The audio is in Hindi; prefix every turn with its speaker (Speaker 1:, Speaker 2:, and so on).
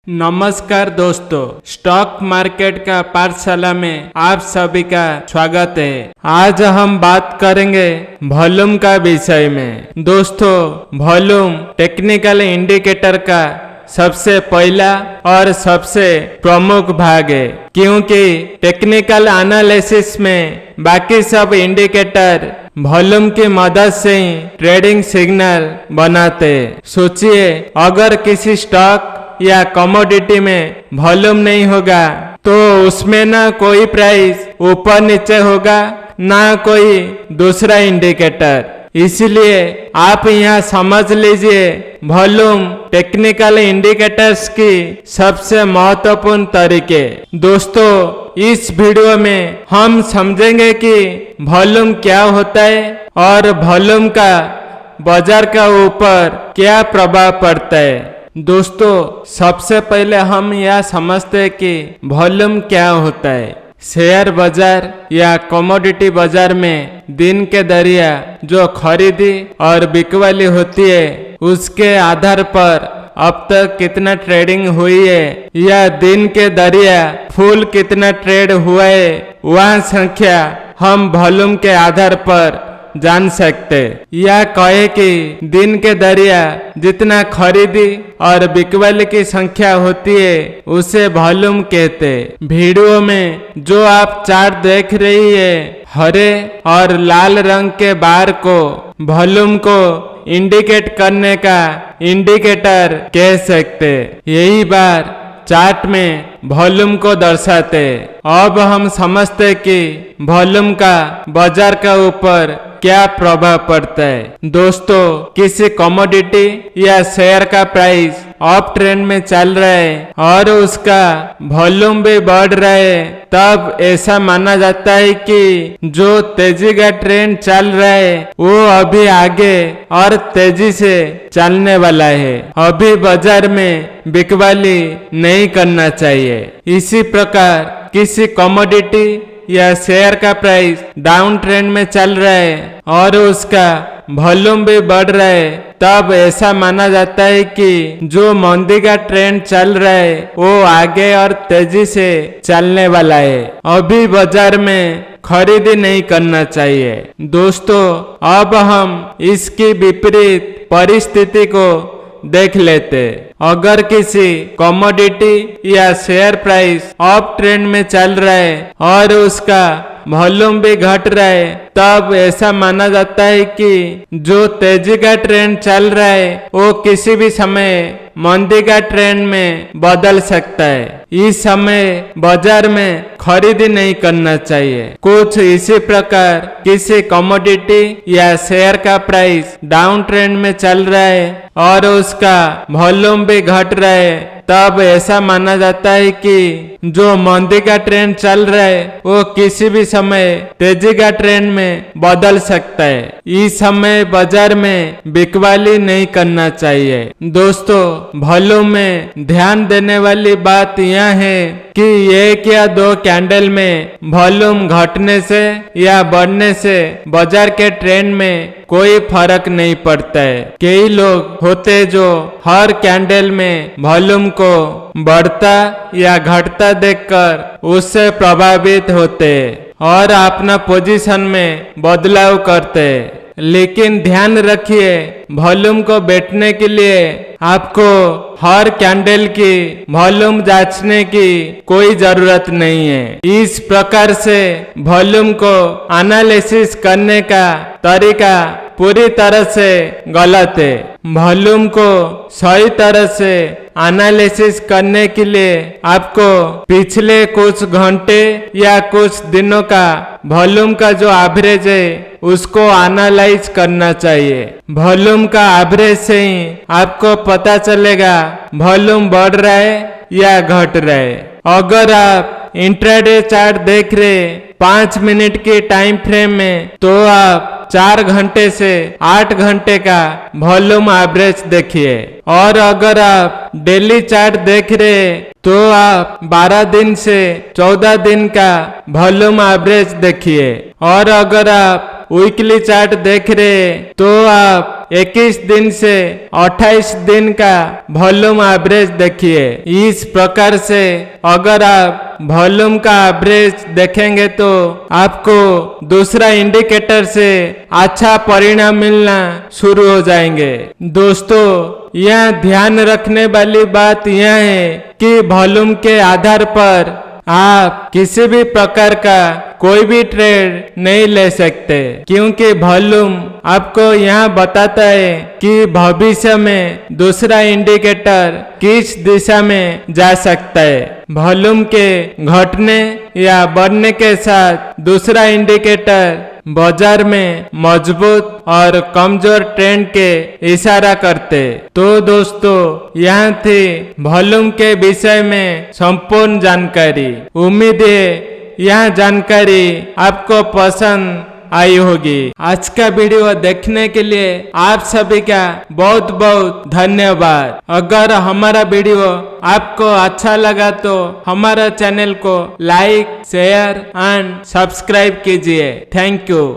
Speaker 1: नमस्कार दोस्तों, स्टॉक मार्केट का पाठशाला में आप सभी का स्वागत है। आज हम बात करेंगे वॉल्यूम का विषय में। दोस्तों, वॉल्यूम टेक्निकल इंडिकेटर का सबसे पहला और सबसे प्रमुख भाग है, क्योंकि टेक्निकल एनालिसिस में बाकी सब इंडिकेटर वॉल्यूम की मदद से ही ट्रेडिंग सिग्नल बनाते। सोचिए, अगर किसी स्टॉक या कमोडिटी में वॉल्यूम नहीं होगा तो उसमें ना कोई प्राइस ऊपर नीचे होगा, ना कोई दूसरा इंडिकेटर। इसलिए आप यहाँ समझ लीजिए, वॉल्यूम टेक्निकल इंडिकेटर्स की सबसे महत्वपूर्ण तरीके। दोस्तों, इस वीडियो में हम समझेंगे कि वॉल्यूम क्या होता है और वॉल्यूम का बाजार का ऊपर क्या प्रभाव पड़ता है। दोस्तों, सबसे पहले हम यह समझते हैं कि वॉल्यूम क्या होता है। शेयर बाजार या कमोडिटी बाजार में दिन के दरिया जो खरीदी और बिकवाली होती है, उसके आधार पर अब तक कितना ट्रेडिंग हुई है या दिन के दरिया फुल कितना ट्रेड हुआ है, वह संख्या हम वॉल्यूम के आधार पर जान सकते। या कहे कि दिन के दरिया जितना खरीदी और बिकवाली की संख्या होती है उसे वॉल्यूम कहते। वीडियो में जो आप चार्ट देख रही है, हरे और लाल रंग के बार को वॉल्यूम को इंडिकेट करने का इंडिकेटर कह सकते। यही बार चार्ट में वॉल्यूम को दर्शाते। अब हम समझते कि वॉल्यूम का बाजार का ऊपर क्या प्रभाव पड़ता है। दोस्तों, किसी कमोडिटी या शेयर का प्राइस अप ट्रेंड में चल रहा है और उसका वॉल्यूम भी बढ़ रहा है, तब ऐसा माना जाता है कि जो तेजी का ट्रेंड चल रहा है वो अभी आगे और तेजी से चलने वाला है। अभी बाजार में बिकवाली नहीं करना चाहिए। इसी प्रकार किसी कमोडिटी या शेयर का प्राइस डाउन ट्रेंड में चल रहा है और उसका वॉल्यूम भी बढ़ रहा है, तब ऐसा माना जाता है कि जो मंदी का ट्रेंड चल रहा है वो आगे और तेजी से चलने वाला है। अभी बाजार में खरीदी नहीं करना चाहिए। दोस्तों, अब हम इसकी विपरीत परिस्थिति को देख लेते। अगर किसी कमोडिटी या शेयर प्राइस अप ट्रेंड में चल रहा है और उसका वॉल्यूम भी घट रहा है, तब ऐसा माना जाता है कि जो तेजी का ट्रेंड चल रहा है वो किसी भी समय मंदी का ट्रेंड में बदल सकता है। इस समय बाजार में खरीदी नहीं करना चाहिए। कुछ इसी प्रकार किसी कमोडिटी या शेयर का प्राइस डाउन ट्रेंड में चल रहा है और उसका वॉल्यूम भी घट रहा है, तब ऐसा माना जाता है कि जो मंदी का ट्रेंड चल रहा है वो किसी भी समय तेजी का ट्रेंड में बदल सकता है। इस समय बाजार में बिकवाली नहीं करना चाहिए। दोस्तों, वॉल्यूम में ध्यान देने वाली बात यह है कि एक या दो कैंडल में वॉल्यूम घटने से या बढ़ने से बाजार के ट्रेंड में कोई फर्क नहीं पड़ता है। कई लोग होते जो हर कैंडल में वॉल्यूम को बढ़ता या घटता देखकर उससे प्रभावित होते और अपना पोजीशन में बदलाव करते। लेकिन ध्यान रखिए, वॉल्यूम को बैठने के लिए आपको हर कैंडल की वॉल्यूम जांचने की कोई जरूरत नहीं है। इस प्रकार से वॉल्यूम को एनालिसिस करने का तरीका पूरी तरह से गलत है। वॉल्यूम को सही तरह से एनालिसिस करने के लिए आपको पिछले कुछ घंटे या कुछ दिनों का वॉल्यूम का जो एवरेज है उसको एनालाइज करना चाहिए। वॉल्यूम का एवरेज से ही आपको पता चलेगा वॉल्यूम बढ़ रहा है या घट रहा है। अगर आप इंट्राडे चार्ट देख रहे 5 मिनट के टाइम फ्रेम में, तो आप 4 घंटे से 8 घंटे का वॉल्यूम एवरेज देखिए। और अगर आप डेली चार्ट देख रहे तो आप 12 दिन से 14 दिन का वॉल्यूम एवरेज देखिए। और अगर आप वीकली चार्ट देख रहे तो आप 21 दिन से 28 दिन का वॉल्यूम एवरेज देखिए। इस प्रकार से अगर आप वॉल्यूम का एवरेज देखेंगे तो आपको दूसरा इंडिकेटर से अच्छा परिणाम मिलना शुरू हो जाएंगे। दोस्तों, यह ध्यान रखने वाली बात यह है कि वॉल्यूम के आधार पर आप किसी भी प्रकार का कोई भी ट्रेड नहीं ले सकते, क्योंकि वॉल्यूम आपको यह बताता है कि भविष्य में दूसरा इंडिकेटर किस दिशा में जा सकता है। वॉल्यूम के घटने या बढ़ने के साथ दूसरा इंडिकेटर बाजार में मजबूत और कमजोर ट्रेंड के इशारा करते। तो दोस्तों, यह थी वॉल्यूम के विषय में संपूर्ण जानकारी। उम्मीद है यह जानकारी आपको पसंद आई होगी। आज का वीडियो देखने के लिए आप सभी का बहुत बहुत धन्यवाद। अगर हमारा वीडियो आपको अच्छा लगा तो हमारा चैनल को लाइक, शेयर एंड सब्सक्राइब कीजिए। Thank you.